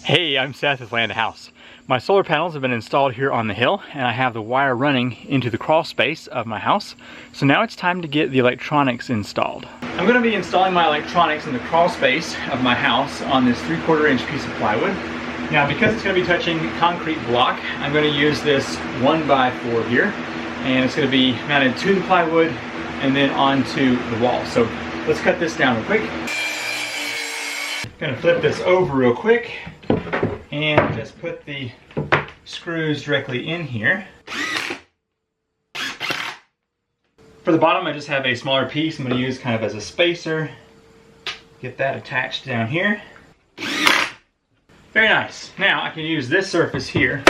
Hey, I'm Seth with Land House. My solar panels have been installed here on the hill, and I have the wire running into the crawl space of my house. So now it's time to get the electronics installed. I'm going to be installing my electronics in the crawl space of my house on this 3/4 inch piece of plywood. Now, because it's going to be touching concrete block, I'm going to use this 1x4 here, and it's going to be mounted to the plywood and then onto the wall. So let's cut this down real quick. Going to flip this over real quick and just put the screws directly in here. For the bottom, I just have a smaller piece I'm going to use kind of as a spacer. Get that attached down here. Very nice. Now I can use this surface here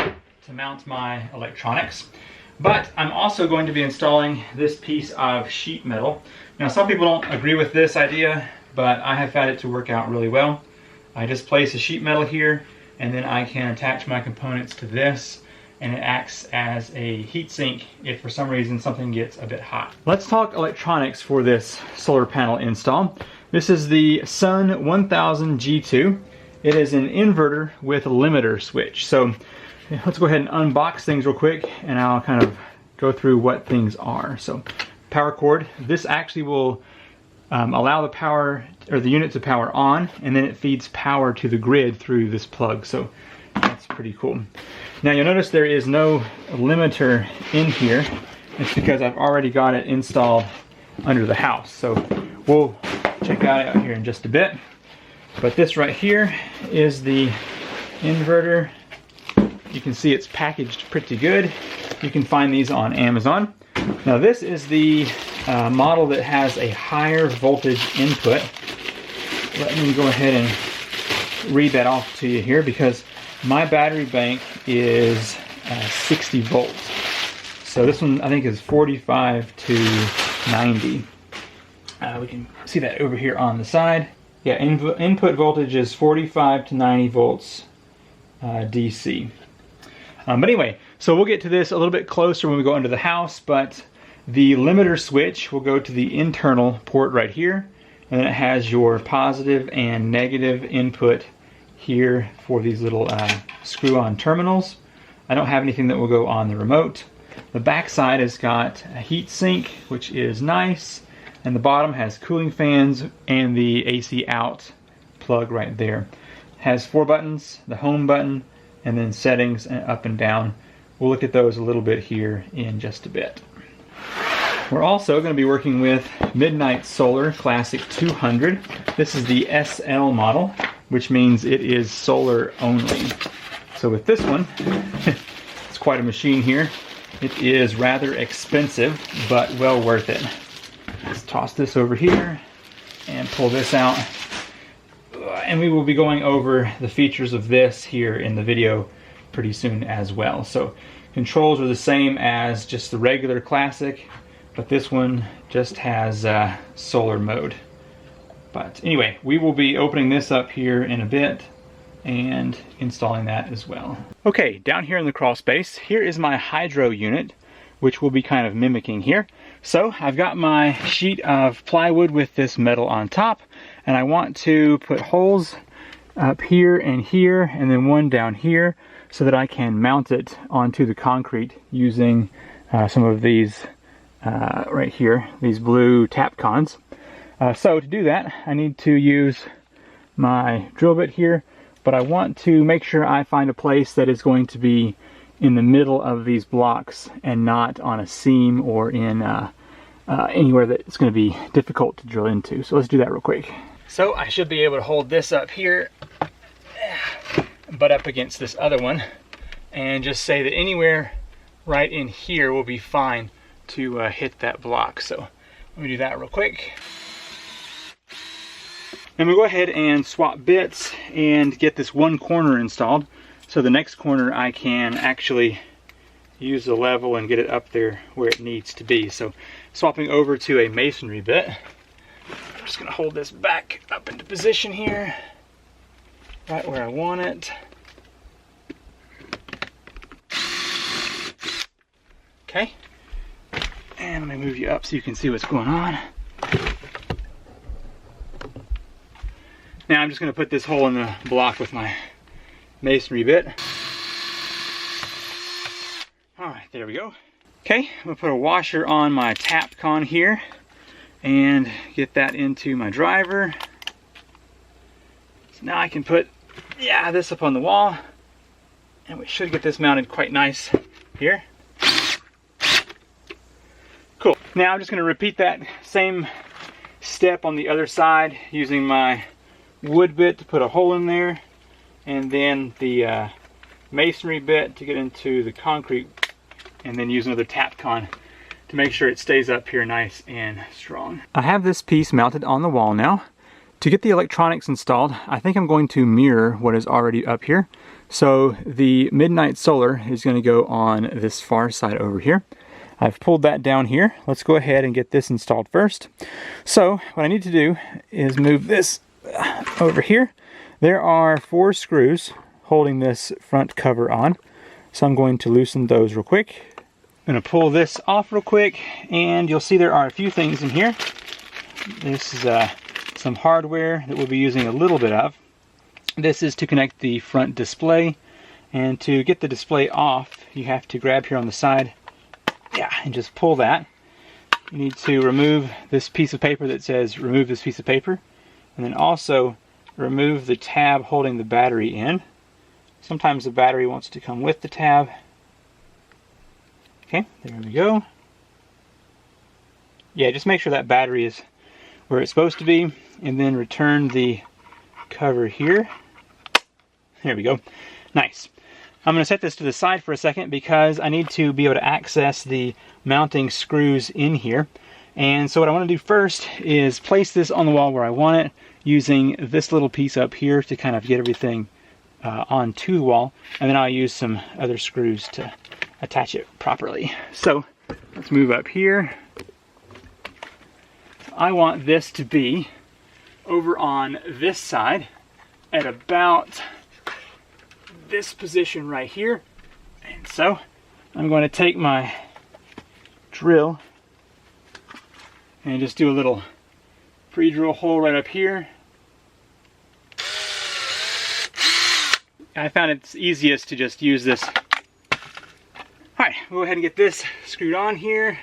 to mount my electronics, but I'm also going to be installing this piece of sheet metal. Now, some people don't agree with this idea, but I have found it to work out really well. I just place a sheet metal here, and then I can attach my components to this, and it acts as a heat sink if for some reason something gets a bit hot. Let's talk electronics for this solar panel install. This is the Sun 1000 G2. It is an inverter with a limiter switch. So let's go ahead and unbox things real quick, and I'll kind of go through what things are. So power cord. This actually will allow the power or the unit to power on, and then it feeds power to the grid through this plug. So that's pretty cool. Now you'll notice there is no limiter in here. It's because I've already got it installed under the house. So we'll check that out here in just a bit. But this right here is the inverter. You can see it's packaged pretty good. You can find these on Amazon. Now this is the model that has a higher voltage input. Let me go ahead and read that off to you here, because my battery bank is 60 volts. So this one I think is 45 to 90. We can see that over here on the side. Yeah, input voltage is 45 to 90 volts DC. But anyway, so we'll get to this a little bit closer when we go into the house, but the limiter switch will go to the internal port right here, and then it has your positive and negative input here for these little screw-on terminals. I don't have anything that will go on the remote. The back side has got a heat sink, which is nice, and the bottom has cooling fans and the AC out plug right there. It has 4 buttons, the home button, and then settings and up and down. We'll look at those a little bit here in just a bit. We're also going to be working with Midnite Solar Classic 200. This is the SL model, which means it is solar only. So with this one, it's quite a machine here. It is rather expensive, but well worth it. Let's toss this over here and pull this out. And we will be going over the features of this here in the video pretty soon as well. So controls are the same as just the regular Classic, but this one just has solar mode. But anyway, we will be opening this up here in a bit and installing that as well. Okay, down here in the crawl space, here is my hydro unit, which we'll be kind of mimicking here. So I've got my sheet of plywood with this metal on top, and I want to put holes up here, and then one down here, so that I can mount it onto the concrete using some of these right here, these blue Tapcons. So to do that, I need to use my drill bit here, but I want to make sure I find a place that is going to be in the middle of these blocks and not on a seam or in anywhere that it's going to be difficult to drill into. So let's do that real quick. So I should be able to hold this up here, butt up against this other one, and just say that anywhere right in here will be fine to hit that block. So let me do that real quick. And we'll go ahead and swap bits and get this one corner installed. So the next corner I can actually use the level and get it up there where it needs to be. So swapping over to a masonry bit. I'm just gonna hold this back up into position here, right where I want it. Okay, and let me move you up so you can see what's going on. Now I'm just going to put this hole in the block with my masonry bit. All right, there we go. Okay, I'm gonna put a washer on my tap con here and get that into my driver. So now I can put, this up on the wall, and we should get this mounted quite nice here. Cool. Now I'm just gonna repeat that same step on the other side using my wood bit to put a hole in there, and then the masonry bit to get into the concrete, and then use another tap con to make sure it stays up here nice and strong. I have this piece mounted on the wall now. To get the electronics installed, I think I'm going to mirror what is already up here. So the Midnite solar is going to go on this far side over here. I've pulled that down here. Let's go ahead and get this installed first. So what I need to do is move this over here. There are 4 screws holding this front cover on. So I'm going to loosen those real quick. I'm going to pull this off real quick, and you'll see there are a few things in here. This is some hardware that we'll be using a little bit of. This is to connect the front display, and to get the display off you have to grab here on the side, and just pull that. You need to remove this piece of paper that says remove this piece of paper, and then also remove the tab holding the battery in. Sometimes the battery wants to come with the tab. Okay, there we go. Just make sure that battery is where it's supposed to be, and then return the cover here. There we go. Nice. I'm going to set this to the side for a second because I need to be able to access the mounting screws in here. And so what I want to do first is place this on the wall where I want it, using this little piece up here to kind of get everything onto the wall, and then I'll use some other screws to attach it properly. So let's move up here. I want this to be over on this side at about this position right here. And so I'm going to take my drill and just do a little pre-drill hole right up here. I found it's easiest to just use this. Alright, we'll go ahead and get this screwed on here.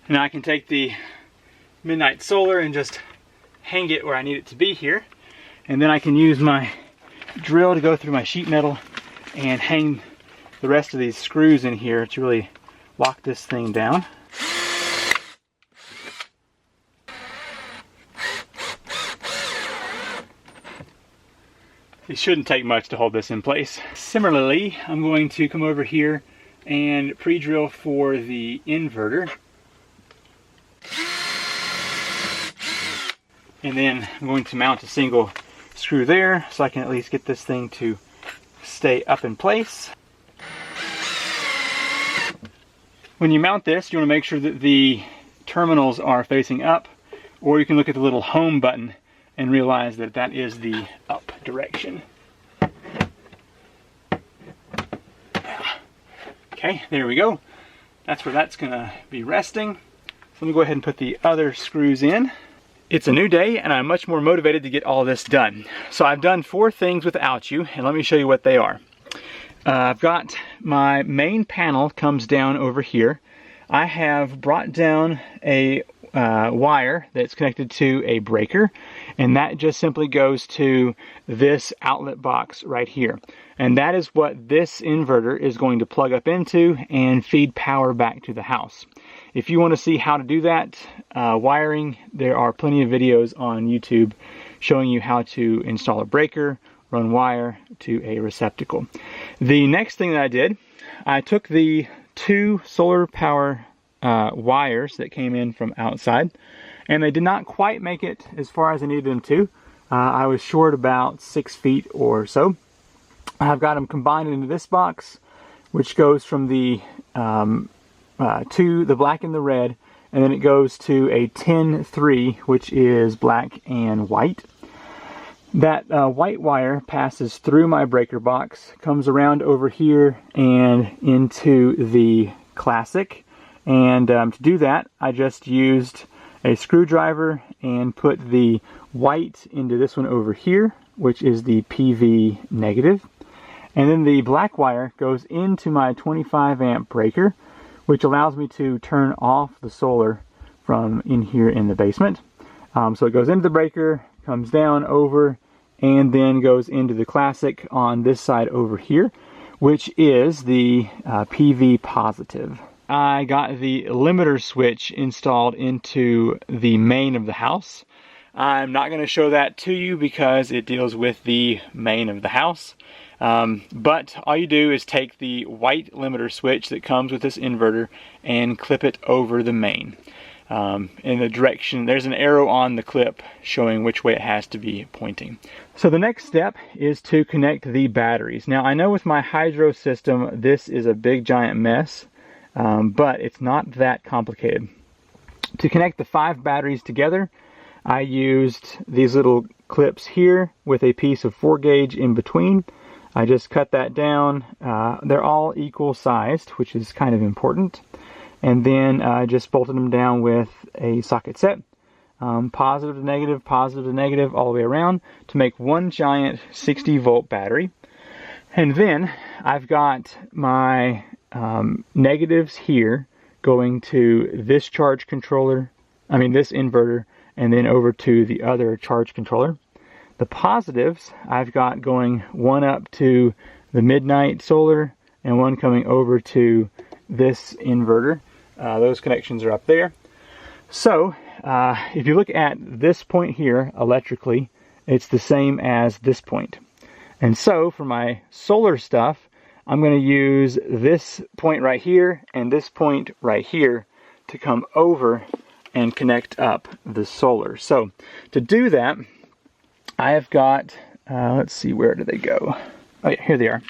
Now I can take the Midnite solar and just hang it where I need it to be here. And then I can use my drill to go through my sheet metal and hang the rest of these screws in here to really lock this thing down. It shouldn't take much to hold this in place. Similarly, I'm going to come over here and pre-drill for the inverter. And then I'm going to mount a single screw there so I can at least get this thing to stay up in place. When you mount this, you want to make sure that the terminals are facing up, or you can look at the little home button and realize that that is the up direction. Okay, there we go. That's where that's gonna be resting. So let me go ahead and put the other screws in. It's a new day and I'm much more motivated to get all this done. So I've done 4 things without you, and let me show you what they are. I've got my main panel comes down over here. I have brought down a wire that's connected to a breaker, and that just simply goes to this outlet box right here. And that is what this inverter is going to plug up into and feed power back to the house. If you want to see how to do that wiring, there are plenty of videos on YouTube showing you how to install a breaker, run wire to a receptacle. The next thing that I did, I took the 2 solar power wires that came in from outside, and they did not quite make it as far as I needed them to. I was short about 6 feet or so. I've got them combined into this box, which goes from the to the black and the red, and then it goes to a 10-3, which is black and white. That white wire passes through my breaker box, comes around over here and into the classic. And to do that, I just used a screwdriver and put the white into this one over here, which is the PV negative. And then the black wire goes into my 25 amp breaker, which allows me to turn off the solar from in here in the basement. So it goes into the breaker, comes down over, and then goes into the classic on this side over here, which is the PV positive. I got the limiter switch installed into the main of the house. I'm not going to show that to you because it deals with the main of the house. But all you do is take the white limiter switch that comes with this inverter and clip it over the main. In the direction, there's an arrow on the clip showing which way it has to be pointing. So the next step is to connect the batteries. Now I know with my hydro system this is a big giant mess, but it's not that complicated. To connect the 5 batteries together, I used these little clips here with a piece of 4 gauge in between. I just cut that down. They're all equal sized, which is kind of important. And then I just bolted them down with a socket set, positive to negative all the way around to make one giant 60 volt battery. And then I've got my negatives here going to this charge controller, this inverter, and then over to the other charge controller. The positives I've got going one up to the Midnite solar and one coming over to this inverter. Those connections are up there. So if you look at this point here electrically, it's the same as this point. And so for my solar stuff, I'm going to use this point right here and this point right here to come over and connect up the solar. So to do that, I have got, let's see, where do they go? Oh yeah, here they are.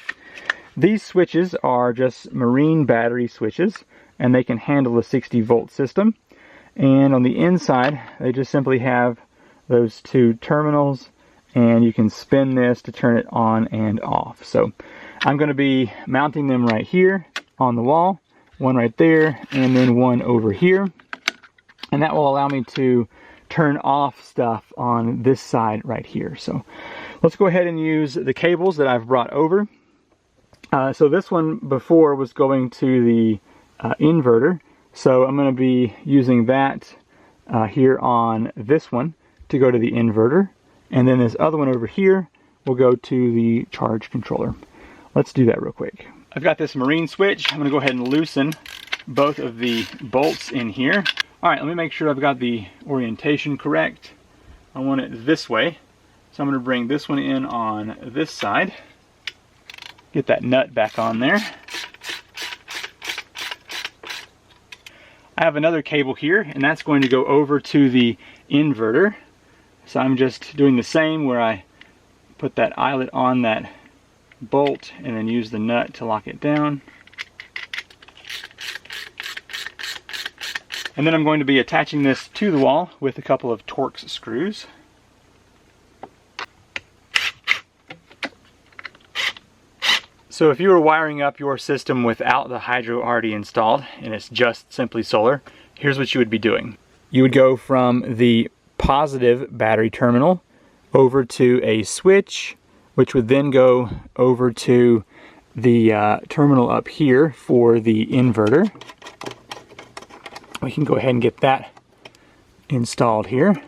These switches are just marine battery switches, and they can handle a 60 volt system. And on the inside, they just simply have those 2 terminals, and you can spin this to turn it on and off. So I'm going to be mounting them right here on the wall, one right there, and then one over here. And that will allow me to turn off stuff on this side right here. So let's go ahead and use the cables that I've brought over. So this one before was going to the inverter, so I'm going to be using that here on this one to go to the inverter, and then this other one over here will go to the charge controller. Let's do that real quick. I've got this marine switch. I'm going to go ahead and loosen both of the bolts in here. Alright, let me make sure I've got the orientation correct. I want it this way, so I'm going to bring this one in on this side. Get that nut back on there. I have another cable here, and that's going to go over to the inverter. So I'm just doing the same where I put that eyelet on that bolt and then use the nut to lock it down. And then I'm going to be attaching this to the wall with a couple of Torx screws. So if you were wiring up your system without the hydro already installed and it's just simply solar, here's what you would be doing. You would go from the positive battery terminal over to a switch, which would then go over to the terminal up here for the inverter. We can go ahead and get that installed here.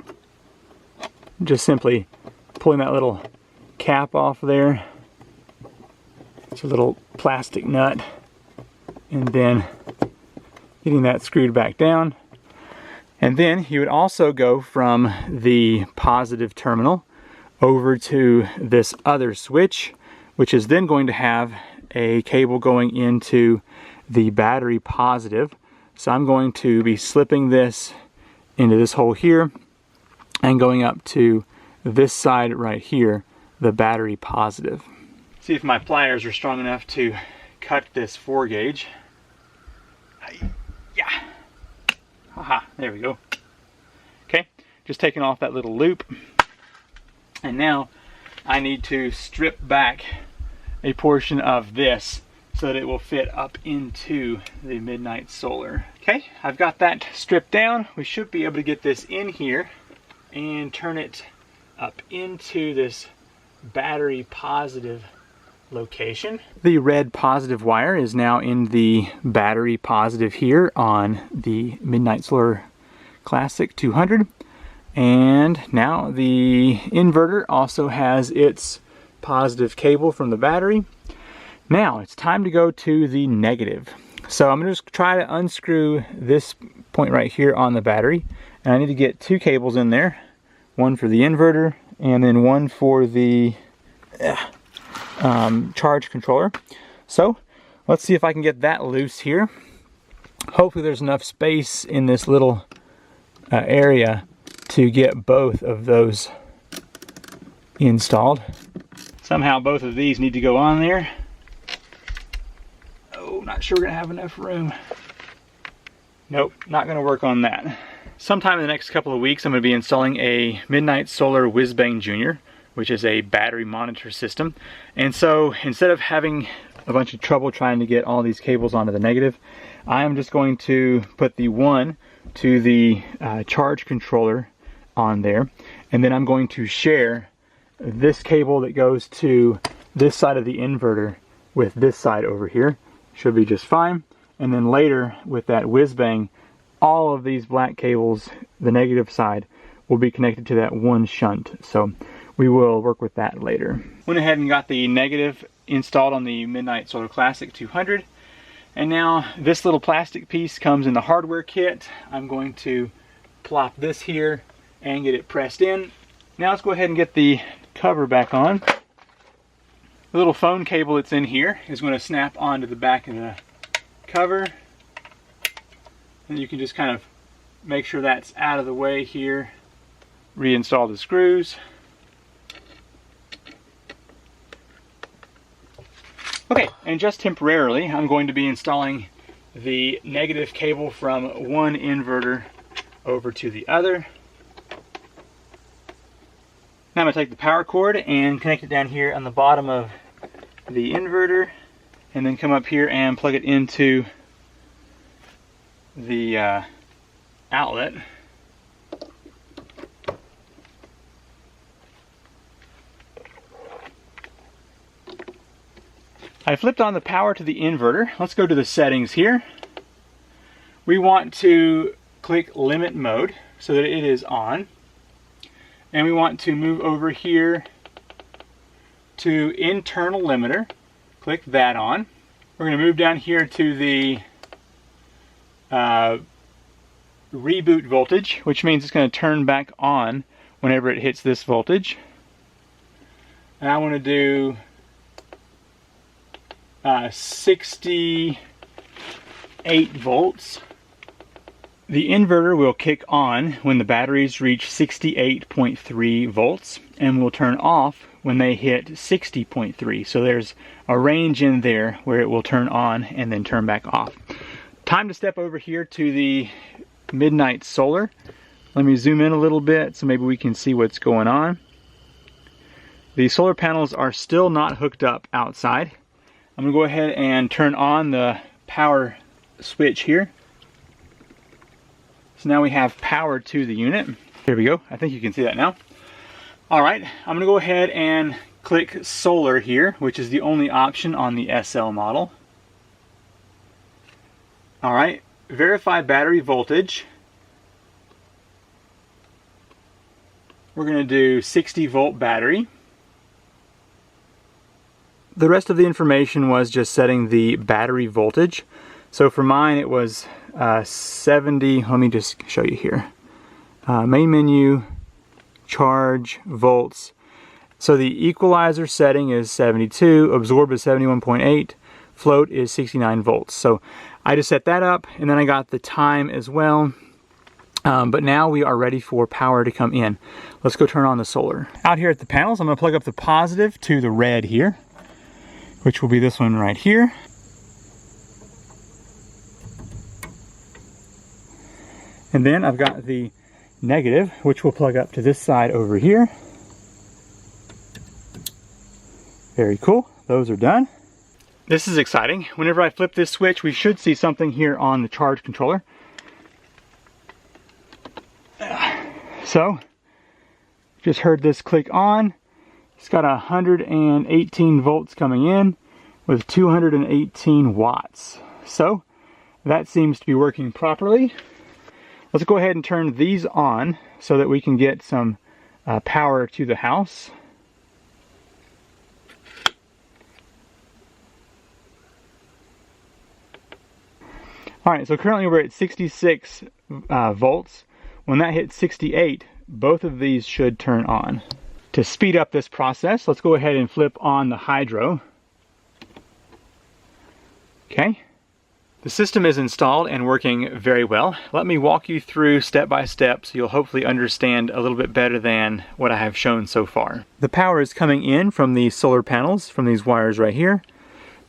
Just simply pulling that little cap off there. It's a little plastic nut, and then getting that screwed back down. And then you would also go from the positive terminal over to this other switch, which is then going to have a cable going into the battery positive. So I'm going to be slipping this into this hole here and going up to this side right here, the battery positive. See if my pliers are strong enough to cut this 4 gauge. Yeah. Aha, there we go. Okay, just taking off that little loop. And now I need to strip back a portion of this so that it will fit up into the Midnite solar. Okay, I've got that stripped down. We should be able to get this in here and turn it up into this battery positive location. The red positive wire is now in the battery positive here on the Midnite Solar Classic 200. And now the inverter also has its positive cable from the battery. Now it's time to go to the negative. So I'm going to just try to unscrew this point right here on the battery. And I need to get two cables in there. One for the inverter and then one for the charge controller. So let's see if I can get that loose here. Hopefully there's enough space in this little area to get both of those installed. Somehow both of these need to go on there. Oh, not sure we're gonna have enough room. Nope, not gonna work on that. Sometime in the next couple of weeks I'm gonna be installing a Midnite Solar Whiz-Bang Jr., which is a battery monitor system. And so instead of having a bunch of trouble trying to get all these cables onto the negative, I am just going to put the one to the charge controller on there, and then I'm going to share this cable that goes to this side of the inverter with this side over here. Should be just fine. And then later with that whiz-bang, all of these black cables, the negative side, will be connected to that one shunt. So we will work with that later. Went ahead and got the negative installed on the Midnite Solar Classic 200. And now this little plastic piece comes in the hardware kit. I'm going to plop this here and get it pressed in. Now let's go ahead and get the cover back on. The little phone cable that's in here is going to snap onto the back of the cover. And you can just kind of make sure that's out of the way here. Reinstall the screws. Okay, and just temporarily, I'm going to be installing the negative cable from one inverter over to the other. Now I'm going to take the power cord and connect it down here on the bottom of the inverter, and then come up here and plug it into the outlet. I flipped on the power to the inverter. Let's go to the settings here. We want to click limit mode so that it is on. And we want to move over here to internal limiter. Click that on. We're going to move down here to the reboot voltage, which means it's going to turn back on whenever it hits this voltage. And I want to do 68 volts. The inverter will kick on when the batteries reach 68.3 volts and will turn off when they hit 60.3. So there's a range in there where it will turn on and then turn back off. Time to step over here to the Midnite Solar. Let me zoom in a little bit so maybe we can see what's going on. The solar panels are still not hooked up outside. I'm going to go ahead and turn on the power switch here. So now we have power to the unit. Here we go. I think you can see that now. All right, I'm going to go ahead and click solar here, which is the only option on the SL model. All right, verify battery voltage. We're going to do 60 volt battery. The rest of the information was just setting the battery voltage. So for mine it was 70, let me just show you here. Main menu, charge, volts. So the equalizer setting is 72, absorb is 71.8, float is 69 volts. So I just set that up, and then I got the time as well. But now we are ready for power to come in. Let's go turn on the solar. Out here at the panels, I'm going to plug up the positive to the red here, which will be this one right here. And then I've got the negative, which will plug up to this side over here. Very cool. Those are done. This is exciting. Whenever I flip this switch, we should see something here on the charge controller. So, just heard this click on. It's got 118 volts coming in with 218 watts. So, that seems to be working properly. Let's go ahead and turn these on so that we can get some power to the house. Alright, so currently we're at 66 volts. When that hits 68, both of these should turn on. To speed up this process, let's go ahead and flip on the hydro. Okay. The system is installed and working very well. Let me walk you through step by step so you'll hopefully understand a little bit better than what I have shown so far. The power is coming in from these solar panels, from these wires right here,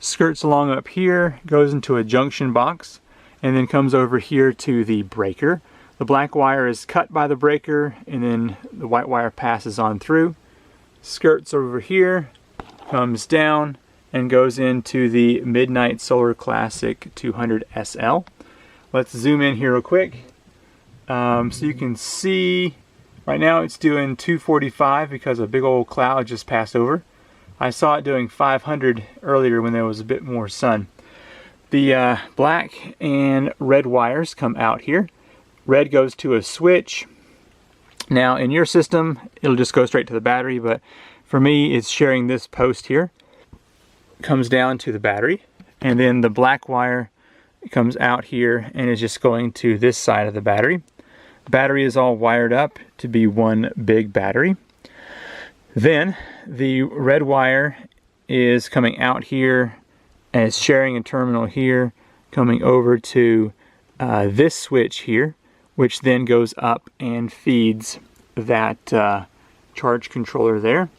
skirts along up here, goes into a junction box, and then comes over here to the breaker. The black wire is cut by the breaker, and then the white wire passes on through, skirts over here, comes down, and goes into the Midnite Solar Classic 200 SL. Let's zoom in here real quick. So you can see right now it's doing 245 because a big old cloud just passed over. I saw it doing 500 earlier when there was a bit more sun. The black and red wires come out here. Red goes to a switch. Now in your system it'll just go straight to the battery, but for me it's sharing this post here. Comes down to the battery, and then the black wire comes out here and is just going to this side of the battery. The battery is all wired up to be one big battery. Then the red wire is coming out here and is sharing a terminal here, coming over to this switch here, which then goes up and feeds that charge controller there.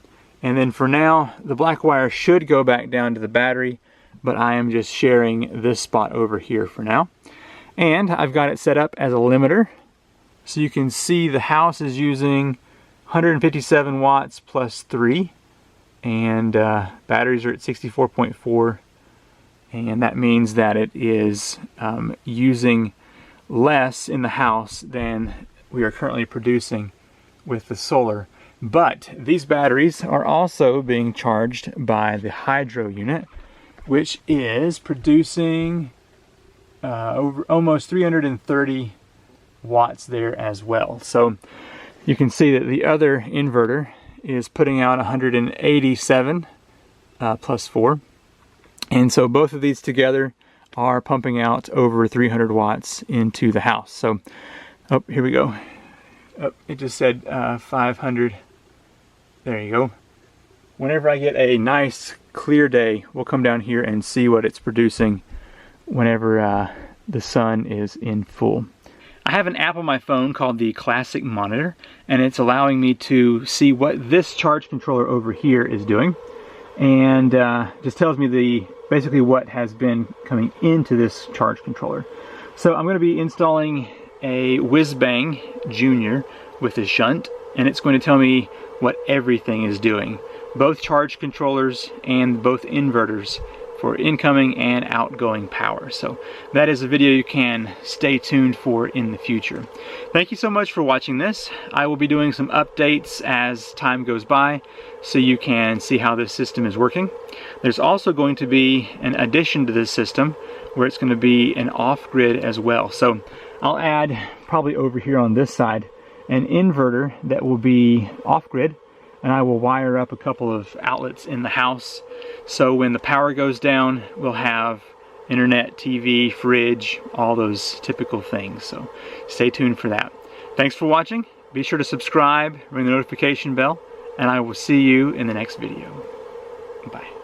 And then for now, the black wire should go back down to the battery, but I am just sharing this spot over here for now. And I've got it set up as a limiter. So you can see the house is using 157 watts plus 3. And batteries are at 64.4. And that means that it is using less in the house than we are currently producing with the solar. But these batteries are also being charged by the hydro unit, which is producing over almost 330 watts there as well. So you can see that the other inverter is putting out 187 plus 4. And so both of these together are pumping out over 300 watts into the house. So, oh, here we go. Oh, it just said 500. There you go. Whenever I get a nice clear day, we'll come down here and see what it's producing whenever the sun is in full. I have an app on my phone called the Classic Monitor, and it's allowing me to see what this charge controller over here is doing, and just tells me basically what has been coming into this charge controller. So I'm going to be installing a Whiz-Bang Junior with a shunt, and it's going to tell me what everything is doing. Both charge controllers and both inverters for incoming and outgoing power. So that is a video you can stay tuned for in the future. Thank you so much for watching this. I will be doing some updates as time goes by so you can see how this system is working. There's also going to be an addition to this system where it's going to be an off-grid as well. So I'll add, probably over here on this side, an inverter that will be off-grid, and I will wire up a couple of outlets in the house so when the power goes down we'll have internet, TV, fridge, all those typical things. So stay tuned for that. Thanks for watching. Be sure to subscribe, ring the notification bell, and I will see you in the next video. Bye.